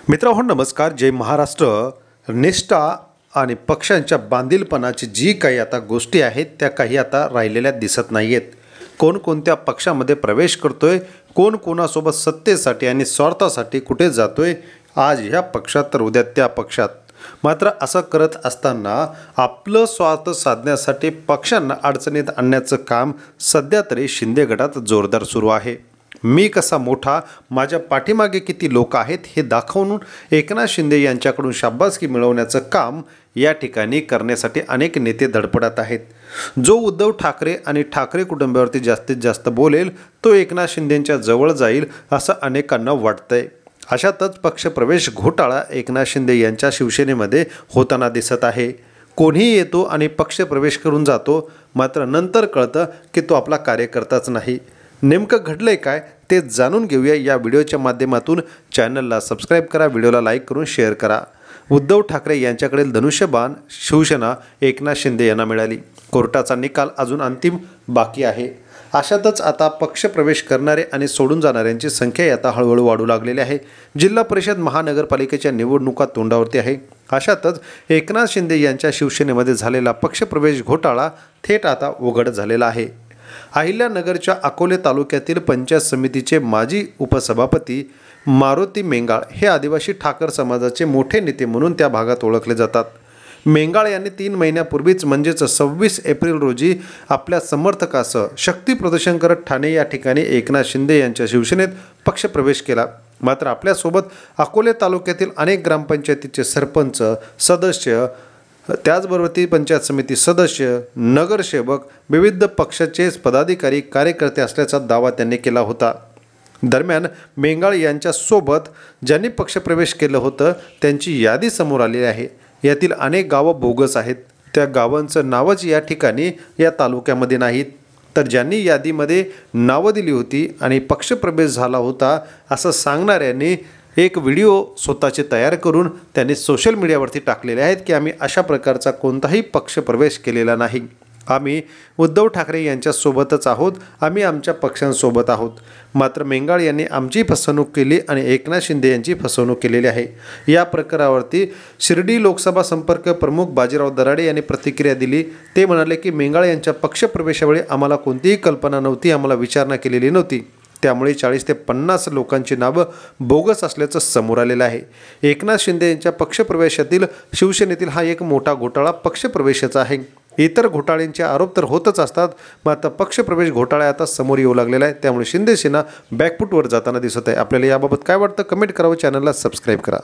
मित्रांनो नमस्कार, जय महाराष्ट्र। निष्ठा आणि पक्षांच्या बांधीलपणाची जी काही आता गोष्टी आहेत त्या काही आता राहिलेल्या दिसत नाहीयेत। कोण कोणत्या पक्षामध्ये प्रवेश करतोय, कोण कोणासोबत सत्तेसाठी आणि स्वार्थासाठी कुठे जातोय, आज ह्या पक्षात तर उद्या त्या पक्षात। मात्र असं करत असताना आपलं स्वार्थ साधण्यासाठी पक्षांना अडचणीत आणण्याचं काम सध्या तरी शिंदे गटात जोरदार सुरू आहे। मी कसा मोठा, माझ्या पाठीमागे किती लोक आहेत हे दाखवून एकनाथ शिंदे यांच्याकडून शाबासकी मिळवण्याचं काम या ठिकाणी करण्यासाठी अनेक नेते धडपडत आहेत। जो उद्धव ठाकरे आणि ठाकरे कुटुंबावरती जास्तीत जास्त बोलेल तो एकनाथ शिंदेंच्या जवळ जाईल असं अनेकांना वाटतंय। अशातच पक्षप्रवेश घोटाळा एकनाथ शिंदे यांच्या शिवसेनेमध्ये होताना दिसत आहे। कोणीही येतो आणि पक्षप्रवेश करून जातो, मात्र नंतर कळतं की तो आपला कार्यकर्ताच नाही। नेमकं घडलंय काय ते जाणून घेऊया या व्हिडिओच्या माध्यमातून। चॅनलला सबस्क्राईब करा, व्हिडिओला लाईक करून शेअर करा। उद्धव ठाकरे यांच्याकडील धनुष्यबाण शिवसेना एकनाथ शिंदे यांना मिळाली। कोर्टाचा निकाल अजून अंतिम बाकी आहे। अशातच आता पक्षप्रवेश करणारे आणि सोडून जाणाऱ्यांची संख्या आता हळूहळू वाढू लागलेली आहे। जिल्हा परिषद महानगरपालिकेच्या निवडणुका तोंडावरती आहे। अशातच एकनाथ शिंदे यांच्या शिवसेनेमध्ये झालेला पक्षप्रवेश घोटाळा थेट आता उघड झालेला आहे। अहिल्यानगरच्या अकोले तालुक्यातील पंचायत समितीचे माजी उपसभापती मारुती मेंगाळ हे आदिवासी ठाकर समाजाचे मोठे नेते म्हणून त्या भागात ओळखले जातात। मेंगाळ यांनी 3 महिन्यापूर्वीच म्हणजेच 26 एप्रिल रोजी आपल्या समर्थकासह शक्ती प्रदर्शन करत ठाणे या ठिकाणी एकनाथ शिंदे यांच्या शिवसेनेत पक्षप्रवेश केला। मात्र आपल्यासोबत अकोले तालुक्यातील अनेक ग्रामपंचायतीचे सरपंच सदस्य, त्याचबरोबर ती पंचायत समिती सदस्य, नगरसेवक, विविध पक्षाचे पदाधिकारी, कार्यकर्ते असल्याचा दावा त्यांनी केला होता। दरम्यान मेंगाळ यांच्यासोबत ज्यांनी पक्षप्रवेश केलं होतं त्यांची यादी समोर आलेली आहे। यातील अनेक गावं बोगस आहेत। त्या गावांचं नावच या ठिकाणी या तालुक्यामध्ये नाहीत। तर ज्यांनी यादीमध्ये नावं दिली होती आणि पक्षप्रवेश झाला होता असं सांगणाऱ्यांनी एक व्हिडिओ स्वतःचे तयार करून त्यांनी सोशल मीडियावरती टाकलेले आहेत की आम्ही अशा प्रकारचा कोणताही पक्षप्रवेश केलेला नाही। आम्ही उद्धव ठाकरे यांच्यासोबतच आहोत, आम्ही आमच्या पक्षांसोबत आहोत। मात्र मेंगाळ यांनी आमची फसवणूक केली आणि एकनाथ शिंदे यांची फसवणूक केलेली आहे। या प्रकारावरती शिर्डी लोकसभा संपर्क प्रमुख बाजीराव दराडे यांनी प्रतिक्रिया दिली। ते म्हणाले की मेंगाळ यांच्या पक्षप्रवेशावेळी आम्हाला कोणतीही कल्पना नव्हती, आम्हाला विचारणा केलेली नव्हती। त्यामुळे 40 ते 50 लोकांची नावं बोगस असल्याचं समोर आलेलं आहे। एकनाथ शिंदे यांच्या पक्षप्रवेशातील शिवसेनेतील हा एक मोठा घोटाळा पक्षप्रवेशाचा आहे। इतर घोटाळ्यांचे आरोप तर होतच असतात, मात्र पक्षप्रवेश घोटाळा आता समोर येऊ लागलेला आहे। त्यामुळे शिंदे सेना बॅकफूटवर जाताना दिसत आहे। आपल्याला याबाबत काय वाटतं कमेंट करा व चॅनलला सबस्क्राईब करा।